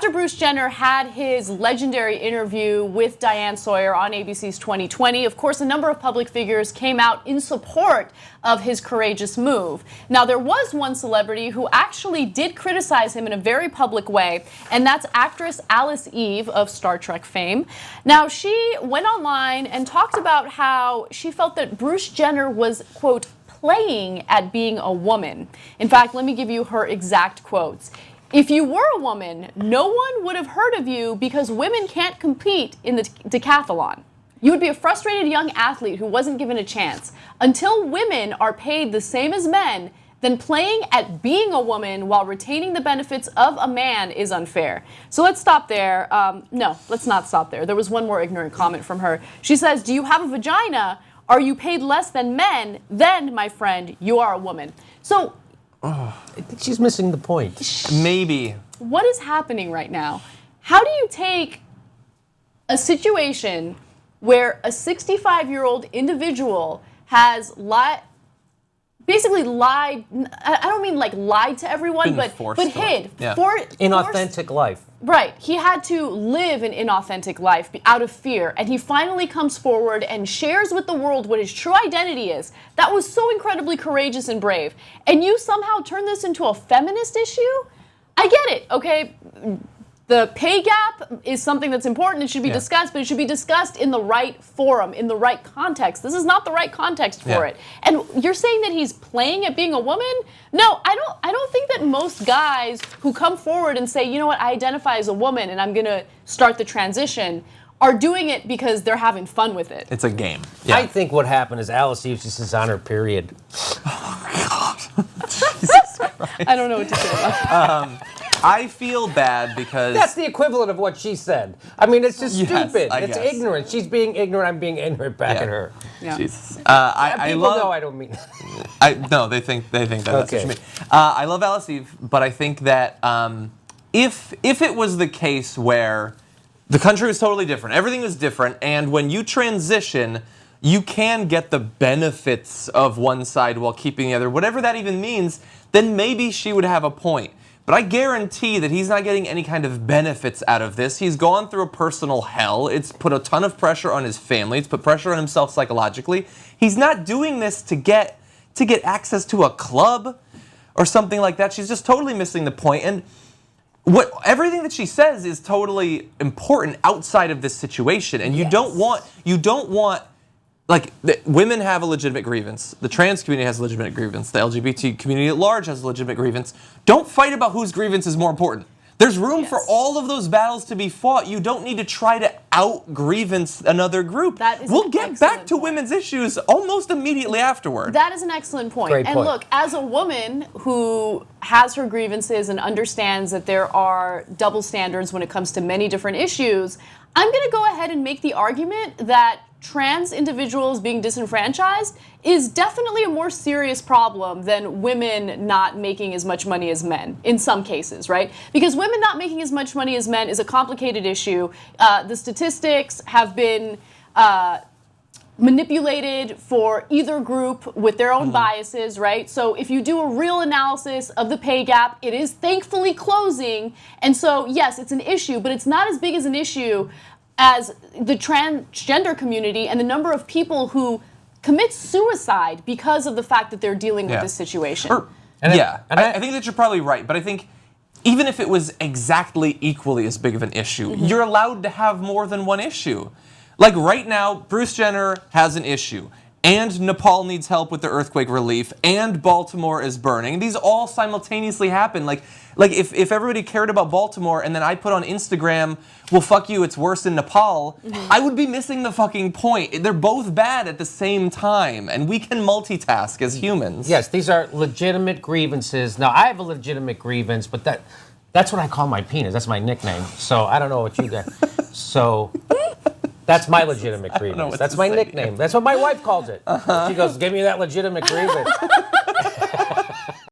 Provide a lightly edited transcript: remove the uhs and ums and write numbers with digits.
After Bruce Jenner had his legendary interview with Diane Sawyer on ABC's 2020, of course, a number of public figures came out in support of his courageous move. Now, there was one celebrity who actually did criticize him in a very public way, and that's actress Alice Eve of Star Trek fame. Now, she went online and talked about how she felt that Bruce Jenner was, quote, playing at being a woman. In fact, let me give you her exact quotes. If you were a woman, no one would have heard of you because women can't compete in the decathlon. You would be a frustrated young athlete who wasn't given a chance. Until women are paid the same as men, then playing at being a woman while retaining the benefits of a man is unfair. So let's stop there. No, let's not stop there. There was one more ignorant comment from her. She says, do you have a vagina? Are you paid less than men? Then, my friend, you are a woman. So, I think she's missing the point. Maybe. What is happening right now? How do you take a situation where a 65-year-old individual has basically lied, I don't mean like lied to everyone, but hid. Yeah. Inauthentic life. Right. He had to live an inauthentic life out of fear, and he finally comes forward and shares with the world what his true identity is. That was so incredibly courageous and brave. And you somehow turn this into a feminist issue? I get it, okay? The pay gap is something that's important. It should be discussed, but it should be discussed in the right forum, in the right context. This is not the right context for it. And you're saying that he's playing at being a woman? No, I don't think that most guys who come forward and say, you know what, I identify as a woman and I'm going to start the transition are doing it because they're having fun with it. It's a game. Yeah. I think what happened is Alice Eve just is on her period. Oh, my God. Jesus Christ. I don't know what to say about that. I feel bad because... That's the equivalent of what she said. I mean, it's just stupid. I It's guess. ignorant. She's being ignorant. I'm being ignorant back at her. Yeah. Jesus. People know I don't mean No, they think that that's what you mean. I love Alice Eve, but I think that if it was the case where the country was totally different, everything was different, and when you transition, you can get the benefits of one side while keeping the other, whatever that even means, then maybe she would have a point. But I guarantee that he's not getting any kind of benefits out of this. He's gone through a personal hell. It's put a ton of pressure on his family. It's put pressure on himself psychologically. He's not doing this to get access to a club or something like that. She's just totally missing the point. And everything that she says is totally important outside of this situation. And you don't want like, women have a legitimate grievance. The trans community has a legitimate grievance. The LGBT community at large has a legitimate grievance. Don't fight about whose grievance is more important. There's room for all of those battles to be fought. You don't need to try to out-grievance another group. We'll get back to women's issues almost immediately afterward. That is an excellent point. Great point. And look, as a woman who has her grievances and understands that there are double standards when it comes to many different issues, I'm going to go ahead and make the argument that trans individuals being disenfranchised is definitely a more serious problem than women not making as much money as men in some cases, right? Because women not making as much money as men is a complicated issue. The statistics have been manipulated for either group with their own biases, right? So if you do a real analysis of the pay gap, it is thankfully closing. And so, yes, it's an issue, but it's not as big as an issue as the transgender community and the number of people who commit suicide because of the fact that they're dealing with this situation. I think that you're probably right, but I think even if it was exactly equally as big of an issue, you're allowed to have more than one issue. Like right now, Bruce Jenner has an issue, and Nepal needs help with the earthquake relief, and Baltimore is burning. These all simultaneously happen. Like if everybody cared about Baltimore and then I put on Instagram, well, fuck you, it's worse in Nepal, I would be missing the fucking point. They're both bad at the same time, and we can multitask as humans. Yes, these are legitimate grievances. Now, I have a legitimate grievance, but that's what I call my penis. That's my nickname. So I don't know what you got. So that's my legitimate grievance. That's my nickname. That's what my wife calls it. She goes, give me that legitimate grievance.